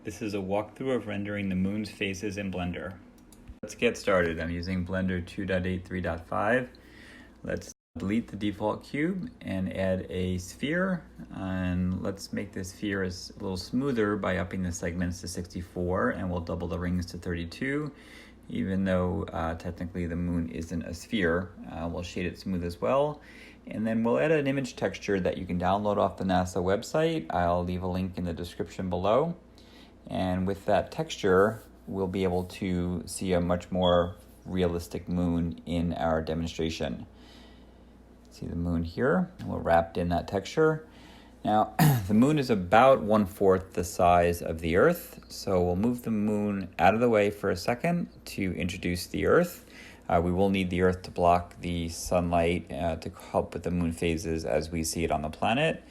This is a walkthrough of rendering the moon's faces in Blender. Let's get started. I'm using Blender 2.8.3.5. Let's delete the default cube and add a sphere. And let's make this sphere a little smoother by upping the segments to 64, and we'll double the rings to 32. Even though technically the moon isn't a sphere, we'll shade it smooth as well. And then we'll add an image texture that you can download off the NASA website. I'll leave a link in the description below. And with that texture, we'll be able to see a much more realistic moon in our demonstration. See the moon here, we're wrapped in that texture. Now, the moon is about 1/4 the size of the Earth, so we'll move the moon out of the way for a second to introduce the Earth. We will need the Earth to block the sunlight to help with the moon phases as we see it on the planet.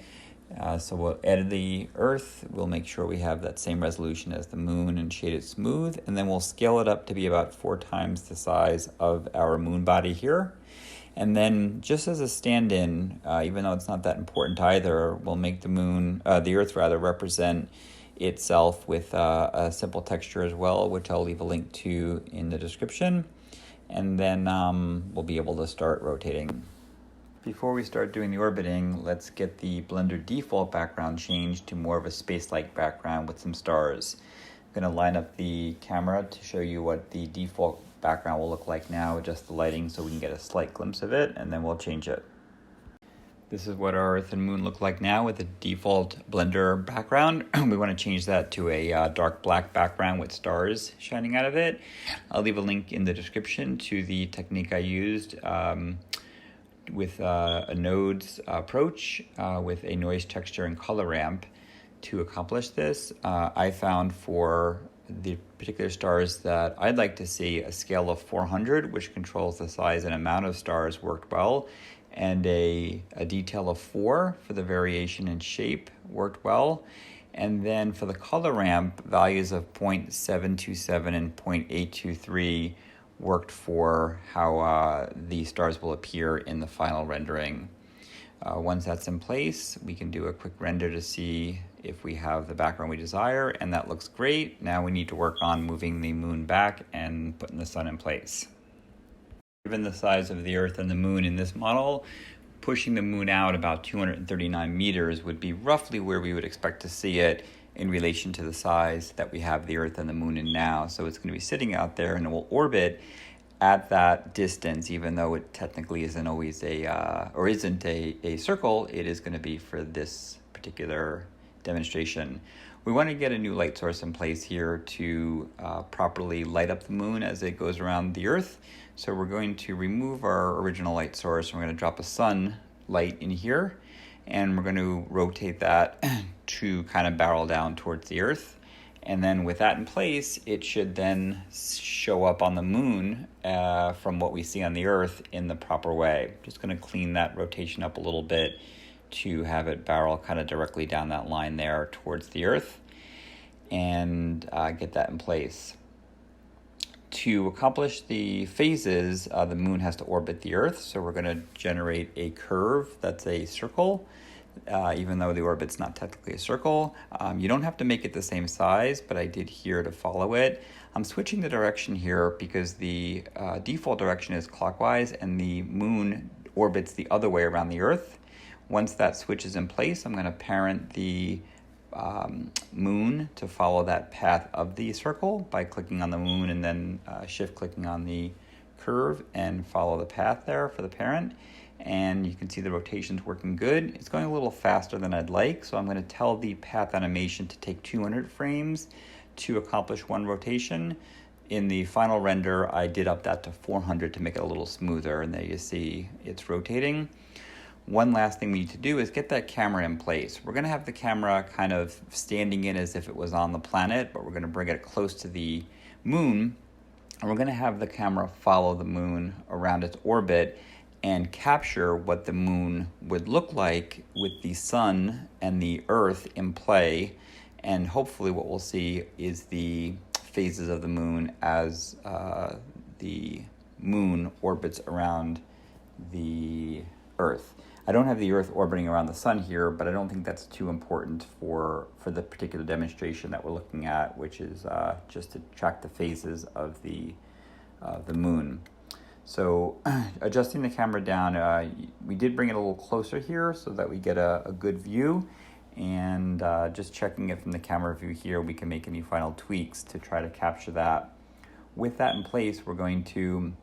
So we'll edit the Earth, we'll make sure we have that same resolution as the moon and shade it smooth, and then we'll scale it up to be about 4 times the size of our moon body here. And then just as a stand-in, even though it's not that important either, we'll make the Earth represent itself with a simple texture as well, which I'll leave a link to in the description. And then we'll be able to start rotating. Before we start doing the orbiting, let's get the Blender default background changed to more of a space-like background with some stars. I'm going to line up the camera to show you what the default background will look like now, adjust the lighting so we can get a slight glimpse of it, and then we'll change it. This is what our Earth and Moon look like now with the default Blender background. We want to change that to a dark black background with stars shining out of it. I'll leave a link in the description to the technique I used with a nodes approach with a noise texture and color ramp to accomplish this. I found for the particular stars that I'd like to see a scale of 400, which controls the size and amount of stars, worked well, and a detail of 4 for the variation in shape worked well. And then for the color ramp, values of 0.727 and 0.823 worked for how the stars will appear in the final rendering. Once that's in place, we can do a quick render to see if we have the background we desire, and that looks great. Now we need to work on moving the moon back and putting the sun in place. Given the size of the Earth and the moon in this model, pushing the moon out about 239 meters would be roughly where we would expect to see it in relation to the size that we have the Earth and the moon in now. So it's going to be sitting out there and it will orbit at that distance, even though it technically isn't always a circle. It is going to be for this particular demonstration. We want to get a new light source in place here to properly light up the moon as it goes around the Earth. So we're going to remove our original light source. We're going to drop a sun light in here, and we're going to rotate that to kind of barrel down towards the Earth. And then with that in place, it should then show up on the moon from what we see on the Earth in the proper way. Just going to clean that rotation up a little bit to have it barrel kind of directly down that line there towards the Earth, and get that in place. To accomplish the phases, the moon has to orbit the Earth, so we're going to generate a curve that's a circle. Even though the orbit's not technically a circle. You don't have to make it the same size, but I did here to follow it. I'm switching the direction here because the default direction is clockwise and the moon orbits the other way around the Earth. Once that switch is in place, I'm going to parent the moon to follow that path of the circle by clicking on the moon and then shift clicking on the curve and follow the path there for the parent. And you can see the rotation's working good. It's going a little faster than I'd like, so I'm going to tell the path animation to take 200 frames to accomplish one rotation. In the final render, I did up that to 400 to make it a little smoother, and there you see it's rotating. One last thing we need to do is get that camera in place. We're going to have the camera kind of standing in as if it was on the planet, but we're going to bring it close to the moon, and we're going to have the camera follow the moon around its orbit and capture what the moon would look like with the sun and the Earth in play. And hopefully what we'll see is the phases of the moon as the moon orbits around the Earth. I don't have the Earth orbiting around the sun here, but I don't think that's too important for the particular demonstration that we're looking at, which is just to track the phases of the moon. So adjusting the camera down, we did bring it a little closer here so that we get a good view, and just checking it from the camera view here, we can make any final tweaks to try to capture that. With that in place, we're going to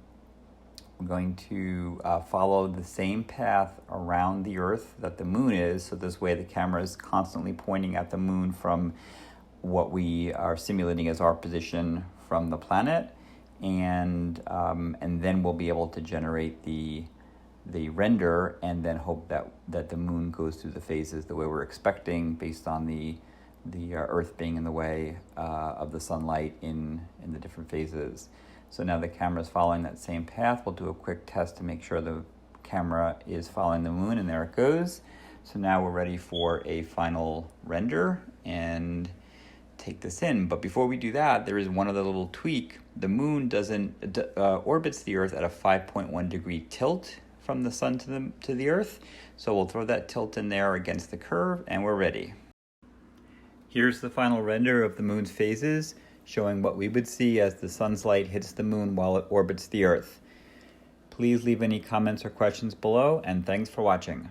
follow the same path around the Earth that the moon is, so this way the camera is constantly pointing at the moon from what we are simulating as our position from the planet, and then we'll be able to generate the render and then hope that the moon goes through the phases the way we're expecting based on the Earth being in the way of the sunlight in the different phases. So now the camera is following that same path. We'll do a quick test to make sure the camera is following the moon, and there it goes. So now we're ready for a final render and take this in. But before we do that, there is one other little tweak. The moon orbits the Earth at a 5.1 degree tilt from the sun to the Earth. So we'll throw that tilt in there against the curve, and we're ready. Here's the final render of the moon's phases, showing what we would see as the sun's light hits the moon while it orbits the Earth. Please leave any comments or questions below, and thanks for watching.